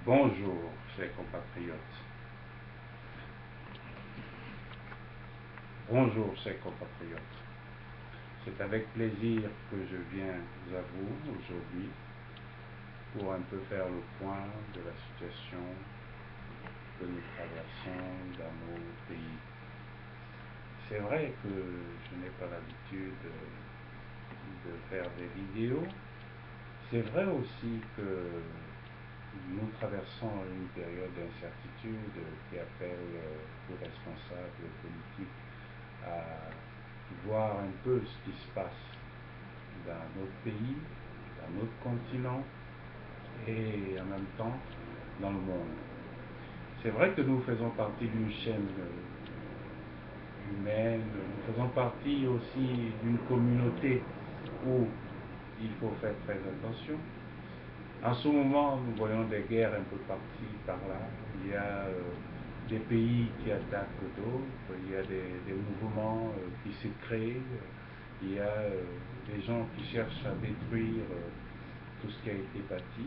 Bonjour, chers compatriotes. Bonjour, chers compatriotes. C'est avec plaisir que je viens à vous aujourd'hui pour un peu faire le point de la situation que nous traversons dans nos pays. C'est vrai que je n'ai pas l'habitude de faire des vidéos. C'est vrai aussi que nous traversons une période d'incertitude qui appelle les responsables politiques à voir un peu ce qui se passe dans notre pays, dans notre continent et en même temps dans le monde. C'est vrai que nous faisons partie d'une chaîne humaine, nous faisons partie aussi d'une communauté où il faut faire très attention. En ce moment, nous voyons des guerres un peu par-ci, par-là. Il y a des pays qui attaquent d'autres, il y a des mouvements qui se créent, il y a des gens qui cherchent à détruire tout ce qui a été bâti.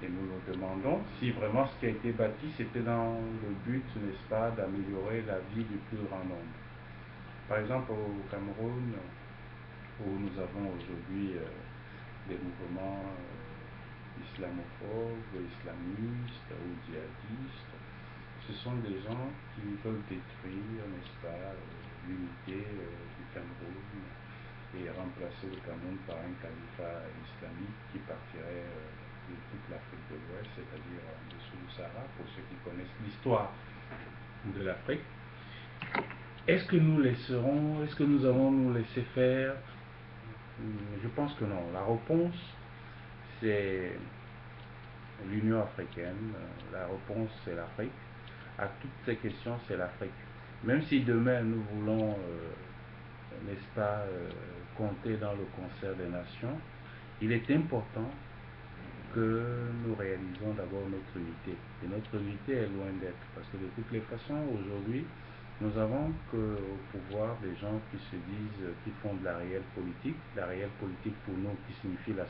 Et nous nous demandons si vraiment ce qui a été bâti, c'était dans le but, n'est-ce pas, d'améliorer la vie du plus grand nombre. Par exemple, au Cameroun, où nous avons aujourd'hui des mouvements islamophobes, islamistes ou djihadistes, ce sont des gens qui veulent détruire, n'est-ce pas, l'unité du Cameroun et remplacer le Cameroun par un califat islamique qui partirait de toute l'Afrique de l'Ouest, c'est-à-dire en dessous du Sahara, pour ceux qui connaissent l'histoire de l'Afrique. Est-ce que nous laisserons, est-ce que nous allons nous laisser faire? Je pense que non. La réponse, c'est l'Union africaine. La réponse, c'est l'Afrique. À toutes ces questions, c'est l'Afrique. Même si demain nous voulons, n'est-ce pas, compter dans le concert des nations, il est important que nous réalisons d'abord notre unité. Et notre unité est loin d'être, parce que de toutes les façons, aujourd'hui, nous avons au pouvoir des gens qui se disent, qui font de la réelle politique. La réelle politique pour nous qui signifie la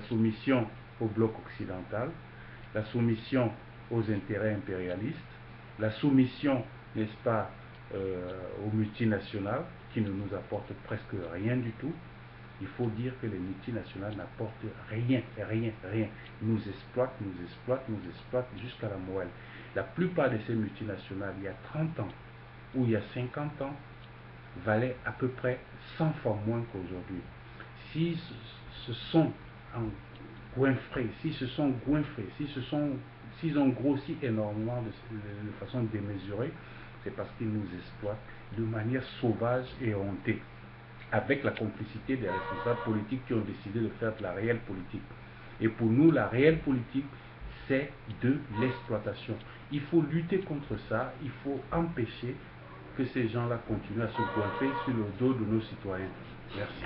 soumission au bloc occidental, la soumission aux intérêts impérialistes, la soumission, n'est-ce pas, aux multinationales qui ne nous apportent presque rien du tout. Il faut dire que les multinationales n'apportent rien, rien, rien. Ils nous exploitent, nous exploitent, nous exploitent jusqu'à la moelle. La plupart de ces multinationales, il y a 30 ans ou il y a 50 ans, valaient à peu près 100 fois moins qu'aujourd'hui. Si ce sont s'ils ont grossi énormément de façon démesurée, c'est parce qu'ils nous exploitent de manière sauvage et hontée, avec la complicité des responsables politiques qui ont décidé de faire de la réelle politique. Et pour nous, la réelle politique, c'est de l'exploitation. Il faut lutter contre ça, il faut empêcher que ces gens-là continuent à se coiffer sur le dos de nos citoyens. Merci.